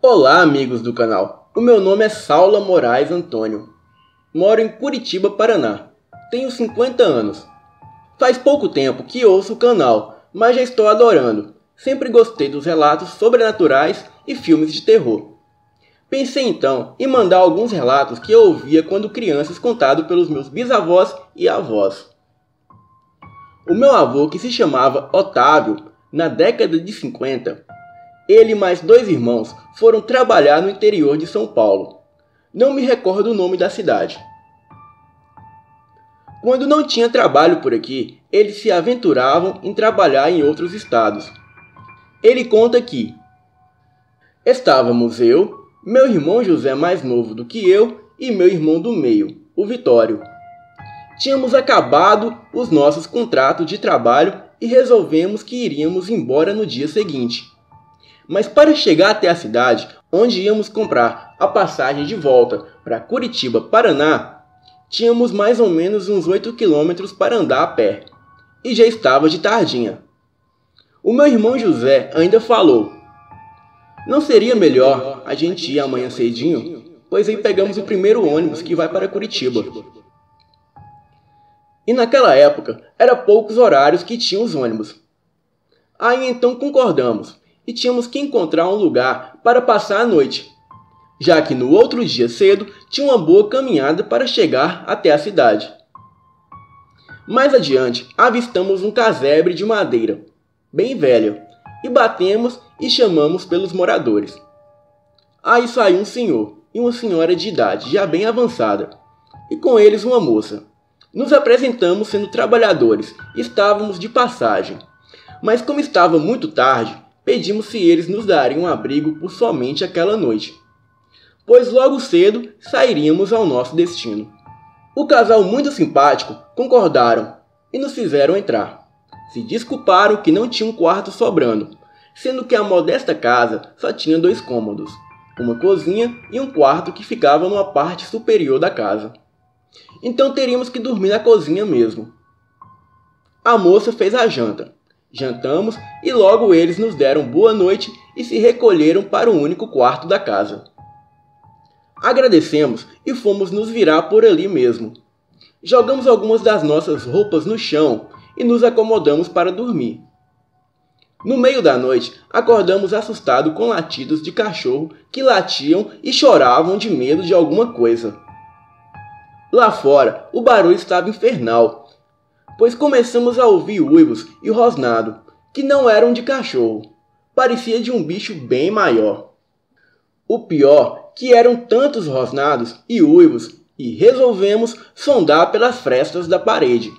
Olá, amigos do canal. O meu nome é Saula Moraes Antônio. Moro em Curitiba, Paraná. Tenho 50 anos. Faz pouco tempo que ouço o canal, mas já estou adorando. Sempre gostei dos relatos sobrenaturais e filmes de terror. Pensei então em mandar alguns relatos que eu ouvia quando crianças contados pelos meus bisavós e avós. O meu avô, que se chamava Otávio, na década de 50, ele e mais 2 irmãos foram trabalhar no interior de São Paulo. Não me recordo o nome da cidade. Quando não tinha trabalho por aqui, eles se aventuravam em trabalhar em outros estados. Ele conta que estávamos eu, meu irmão José mais novo do que eu e meu irmão do meio, o Vitório. Tínhamos acabado os nossos contratos de trabalho e resolvemos que iríamos embora no dia seguinte. Mas para chegar até a cidade, onde íamos comprar a passagem de volta para Curitiba, Paraná, tínhamos mais ou menos uns 8 quilômetros para andar a pé, e já estava de tardinha. O meu irmão José ainda falou: não seria melhor a gente ir amanhã cedinho, pois aí pegamos o primeiro ônibus que vai para Curitiba. E naquela época, era poucos horários que tinham os ônibus. Aí então concordamos, e tínhamos que encontrar um lugar para passar a noite, já que no outro dia cedo tinha uma boa caminhada para chegar até a cidade. Mais adiante, avistamos um casebre de madeira, bem velho, e batemos e chamamos pelos moradores. Aí saiu um senhor e uma senhora de idade já bem avançada, e com eles uma moça. Nos apresentamos sendo trabalhadores, estávamos de passagem, mas como estava muito tarde, pedimos se eles nos dariam um abrigo por somente aquela noite, pois logo cedo sairíamos ao nosso destino. O casal, muito simpático, concordaram e nos fizeram entrar. Se desculparam que não tinha um quarto sobrando, sendo que a modesta casa só tinha 2 cômodos, uma cozinha e um quarto que ficava numa parte superior da casa. Então teríamos que dormir na cozinha mesmo. A moça fez a janta. Jantamos e logo eles nos deram boa noite e se recolheram para o único quarto da casa. Agradecemos e fomos nos virar por ali mesmo. Jogamos algumas das nossas roupas no chão e nos acomodamos para dormir. No meio da noite, acordamos assustados com latidos de cachorro que latiam e choravam de medo de alguma coisa. Lá fora, o barulho estava infernal, pois começamos a ouvir uivos e rosnado, que não eram de cachorro, parecia de um bicho bem maior. O pior, que eram tantos rosnados e uivos, e resolvemos sondar pelas frestas da parede.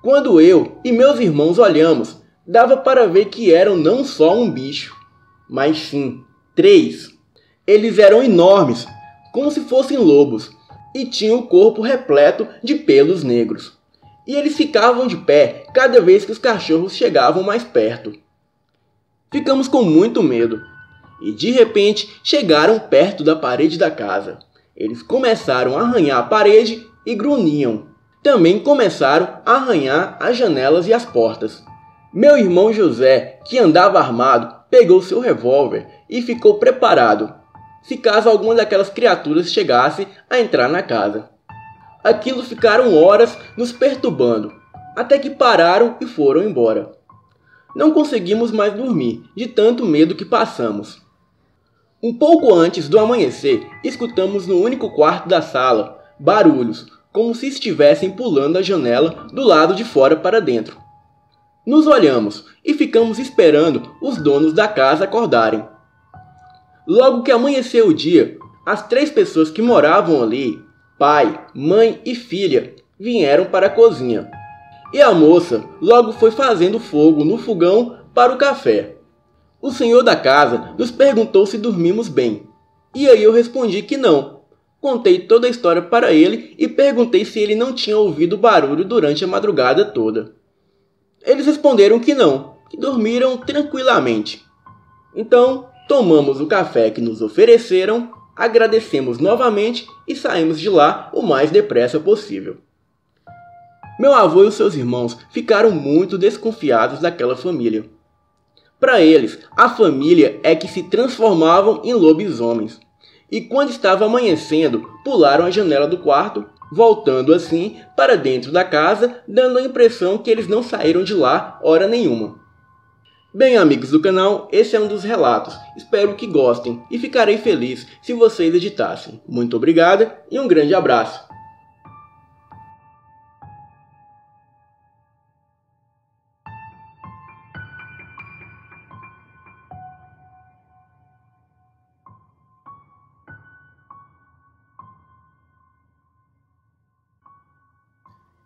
Quando eu e meus irmãos olhamos, dava para ver que eram não só um bicho, mas sim 3. Eles eram enormes, como se fossem lobos, e tinham o corpo repleto de pelos negros. E eles ficavam de pé cada vez que os cachorros chegavam mais perto. Ficamos com muito medo, e de repente chegaram perto da parede da casa. Eles começaram a arranhar a parede e grunhiam. Também começaram a arranhar as janelas e as portas. Meu irmão José, que andava armado, pegou seu revólver e ficou preparado, se caso alguma daquelas criaturas chegasse a entrar na casa. Aquilo ficaram horas nos perturbando, até que pararam e foram embora. Não conseguimos mais dormir, de tanto medo que passamos. Um pouco antes do amanhecer, escutamos no único quarto da sala barulhos, como se estivessem pulando a janela do lado de fora para dentro. Nos olhamos e ficamos esperando os donos da casa acordarem. Logo que amanheceu o dia, as 3 pessoas que moravam ali, pai, mãe e filha, vieram para a cozinha. E a moça logo foi fazendo fogo no fogão para o café. O senhor da casa nos perguntou se dormimos bem. E aí eu respondi que não. Contei toda a história para ele e perguntei se ele não tinha ouvido barulho durante a madrugada toda. Eles responderam que não, que dormiram tranquilamente. Então, tomamos o café que nos ofereceram, agradecemos novamente e saímos de lá o mais depressa possível. Meu avô e os seus irmãos ficaram muito desconfiados daquela família. Para eles, a família é que se transformavam em lobisomens. E quando estava amanhecendo, pularam a janela do quarto, voltando assim para dentro da casa, dando a impressão que eles não saíram de lá hora nenhuma. Bem, amigos do canal, esse é um dos relatos. Espero que gostem e ficarei feliz se vocês editassem. Muito obrigado e um grande abraço.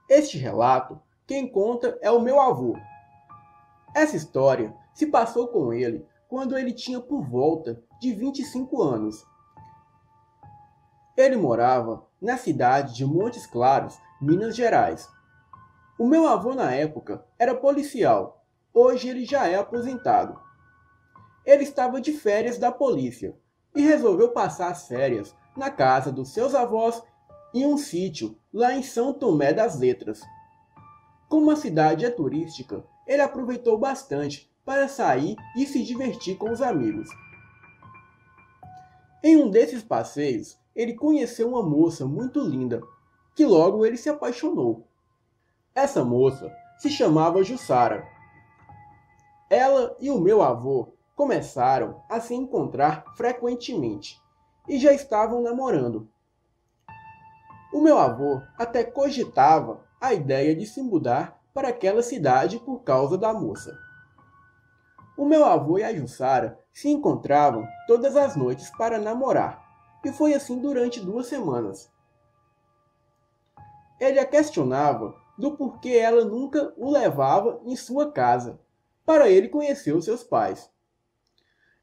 Este relato, quem conta é o meu avô. Essa história se passou com ele quando ele tinha por volta de 25 anos. Ele morava na cidade de Montes Claros, Minas Gerais. O meu avô na época era policial, hoje ele já é aposentado. Ele estava de férias da polícia e resolveu passar as férias na casa dos seus avós em um sítio lá em São Tomé das Letras. Como a cidade é turística, ele aproveitou bastante para sair e se divertir com os amigos. Em um desses passeios, ele conheceu uma moça muito linda, que logo ele se apaixonou. Essa moça se chamava Jussara. Ela e o meu avô começaram a se encontrar frequentemente e já estavam namorando. O meu avô até cogitava a ideia de se mudar para aquela cidade por causa da moça. O meu avô e a Jussara se encontravam todas as noites para namorar, e foi assim durante 2 semanas. Ele a questionava do porquê ela nunca o levava em sua casa, para ele conhecer os seus pais.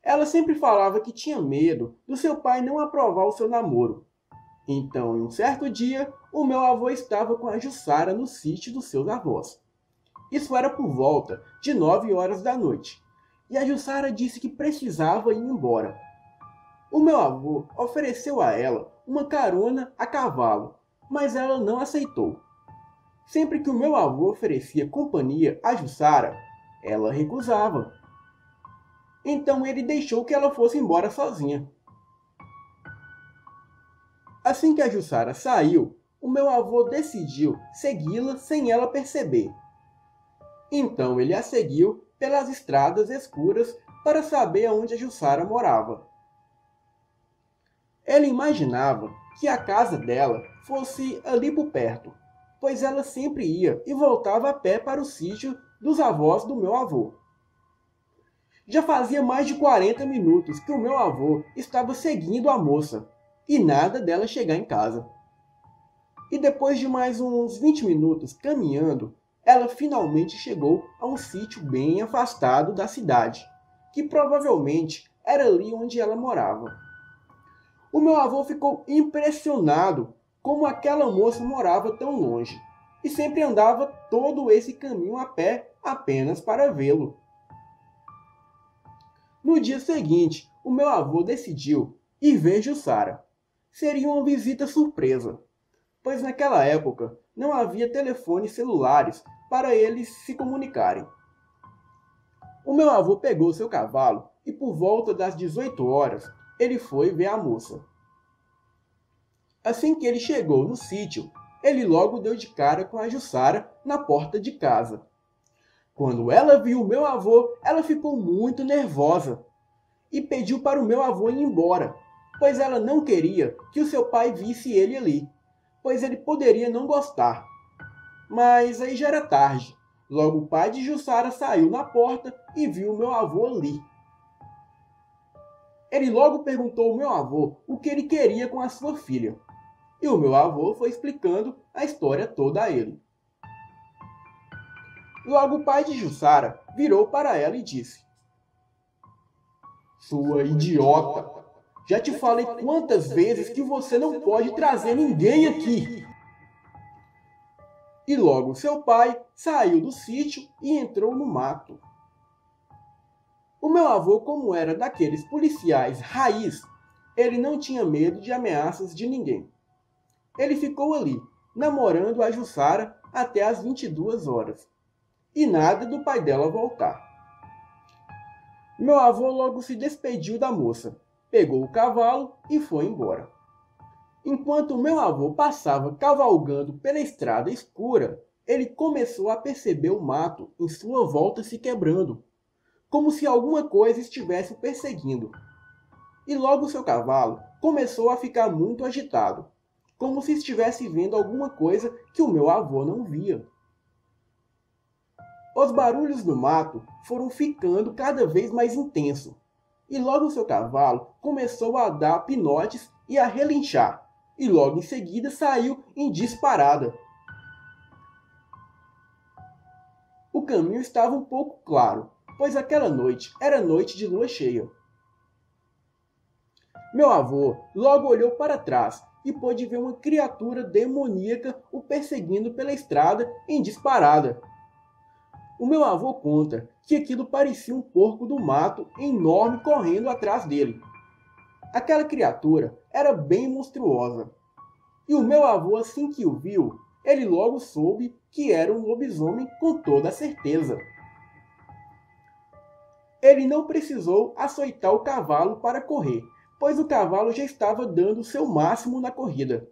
Ela sempre falava que tinha medo do seu pai não aprovar o seu namoro. Então, em um certo dia, o meu avô estava com a Jussara no sítio dos seus avós. Isso era por volta de 9 horas da noite, e a Jussara disse que precisava ir embora. O meu avô ofereceu a ela uma carona a cavalo, mas ela não aceitou. Sempre que o meu avô oferecia companhia a Jussara, ela recusava. Então ele deixou que ela fosse embora sozinha. Assim que a Jussara saiu, o meu avô decidiu segui-la sem ela perceber. Então ele a seguiu pelas estradas escuras para saber onde a Jussara morava. Ele imaginava que a casa dela fosse ali por perto, pois ela sempre ia e voltava a pé para o sítio dos avós do meu avô. Já fazia mais de 40 minutos que o meu avô estava seguindo a moça, e nada dela chegar em casa. E depois de mais uns 20 minutos caminhando, ela finalmente chegou a um sítio bem afastado da cidade, que provavelmente era ali onde ela morava. O meu avô ficou impressionado como aquela moça morava tão longe, e sempre andava todo esse caminho a pé apenas para vê-lo. No dia seguinte, o meu avô decidiu ir ver Jussara. Seria uma visita surpresa, pois naquela época não havia telefones celulares para eles se comunicarem. O meu avô pegou seu cavalo e por volta das 18 horas ele foi ver a moça. Assim que ele chegou no sítio, ele logo deu de cara com a Jussara na porta de casa. Quando ela viu o meu avô, ela ficou muito nervosa e pediu para o meu avô ir embora, pois ela não queria que o seu pai visse ele ali, pois ele poderia não gostar. Mas aí já era tarde. Logo o pai de Jussara saiu na porta e viu o meu avô ali. Ele logo perguntou ao meu avô o que ele queria com a sua filha. E o meu avô foi explicando a história toda a ele. Logo o pai de Jussara virou para ela e disse: "Sua idiota! Já te falei quantas vezes que você não pode trazer ninguém aqui." E logo seu pai saiu do sítio e entrou no mato. O meu avô, como era daqueles policiais raiz, ele não tinha medo de ameaças de ninguém. Ele ficou ali, namorando a Jussara até as 22 horas. E nada do pai dela voltar. Meu avô logo se despediu da moça, pegou o cavalo e foi embora. Enquanto meu avô passava cavalgando pela estrada escura, ele começou a perceber o mato em sua volta se quebrando, como se alguma coisa estivesse o perseguindo. E logo seu cavalo começou a ficar muito agitado, como se estivesse vendo alguma coisa que o meu avô não via. Os barulhos do mato foram ficando cada vez mais intensos, e logo seu cavalo começou a dar pinotes e a relinchar, e logo em seguida saiu em disparada. O caminho estava um pouco claro, pois aquela noite era noite de lua cheia. Meu avô logo olhou para trás e pôde ver uma criatura demoníaca o perseguindo pela estrada em disparada. O meu avô conta que aquilo parecia um porco do mato enorme correndo atrás dele. Aquela criatura era bem monstruosa. E o meu avô, assim que o viu, ele logo soube que era um lobisomem com toda a certeza. Ele não precisou açoitar o cavalo para correr, pois o cavalo já estava dando o seu máximo na corrida.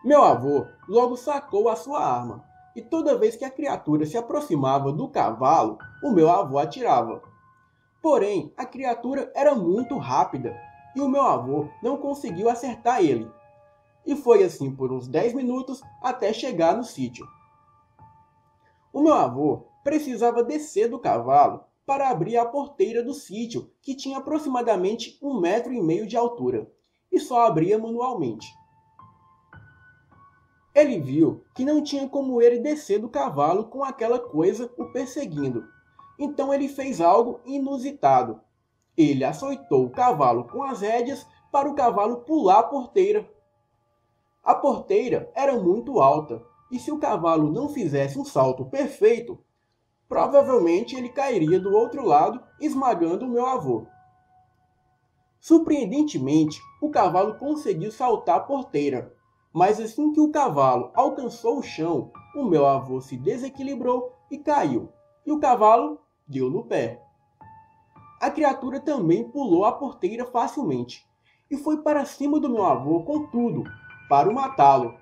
Meu avô logo sacou a sua arma, e toda vez que a criatura se aproximava do cavalo, o meu avô atirava. Porém, a criatura era muito rápida, e o meu avô não conseguiu acertar ele. E foi assim por uns 10 minutos até chegar no sítio. O meu avô precisava descer do cavalo para abrir a porteira do sítio, que tinha aproximadamente 1,5 m de altura, e só abria manualmente. Ele viu que não tinha como ele descer do cavalo com aquela coisa o perseguindo, então ele fez algo inusitado. Ele açoitou o cavalo com as rédeas para o cavalo pular a porteira. A porteira era muito alta, e se o cavalo não fizesse um salto perfeito, provavelmente ele cairia do outro lado, esmagando o meu avô. Surpreendentemente, o cavalo conseguiu saltar a porteira, mas assim que o cavalo alcançou o chão, o meu avô se desequilibrou e caiu, e o cavalo deu no pé. A criatura também pulou a porteira facilmente, e foi para cima do meu avô com tudo, para o matá-lo.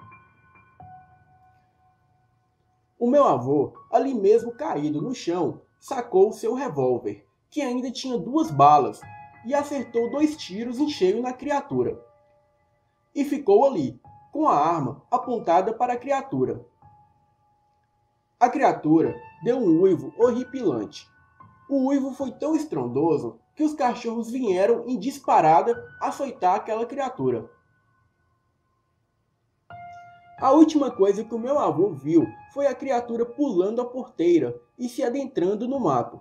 O meu avô, ali mesmo caído no chão, sacou o seu revólver, que ainda tinha 2 balas, e acertou 2 tiros em cheio na criatura. E ficou ali, com a arma apontada para a criatura. A criatura deu um uivo horripilante. O uivo foi tão estrondoso que os cachorros vieram em disparada açoitar aquela criatura. A última coisa que o meu avô viu foi a criatura pulando a porteira e se adentrando no mato.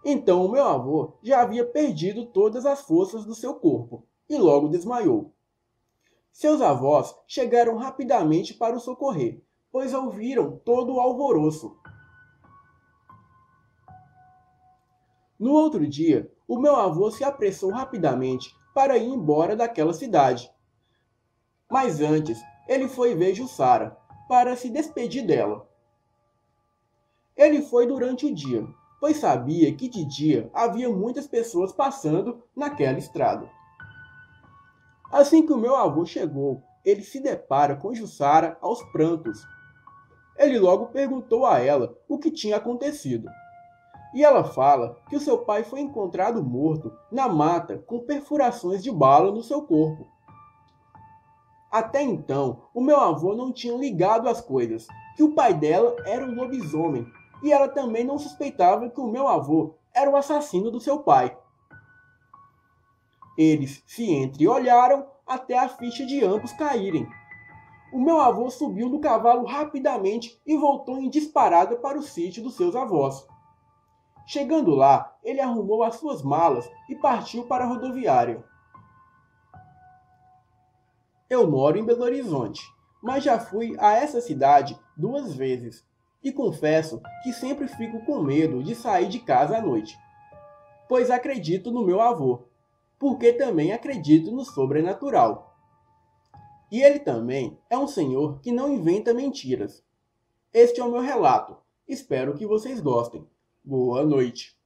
Então o meu avô já havia perdido todas as forças do seu corpo e logo desmaiou. Seus avós chegaram rapidamente para o socorrer, pois ouviram todo o alvoroço. No outro dia, o meu avô se apressou rapidamente para ir embora daquela cidade. Mas antes, ele foi ver Jussara, para se despedir dela. Ele foi durante o dia, pois sabia que de dia havia muitas pessoas passando naquela estrada. Assim que o meu avô chegou, ele se depara com Jussara aos prantos. Ele logo perguntou a ela o que tinha acontecido. E ela fala que o seu pai foi encontrado morto na mata com perfurações de bala no seu corpo. Até então, o meu avô não tinha ligado as coisas, que o pai dela era um lobisomem, e ela também não suspeitava que o meu avô era o assassino do seu pai. Eles se entreolharam até a ficha de ambos caírem. O meu avô subiu do cavalo rapidamente e voltou em disparada para o sítio dos seus avós. Chegando lá, ele arrumou as suas malas e partiu para a rodoviária. Eu moro em Belo Horizonte, mas já fui a essa cidade 2 vezes, e confesso que sempre fico com medo de sair de casa à noite, pois acredito no meu avô, porque também acredito no sobrenatural. E ele também é um senhor que não inventa mentiras. Este é o meu relato. Espero que vocês gostem. Boa noite.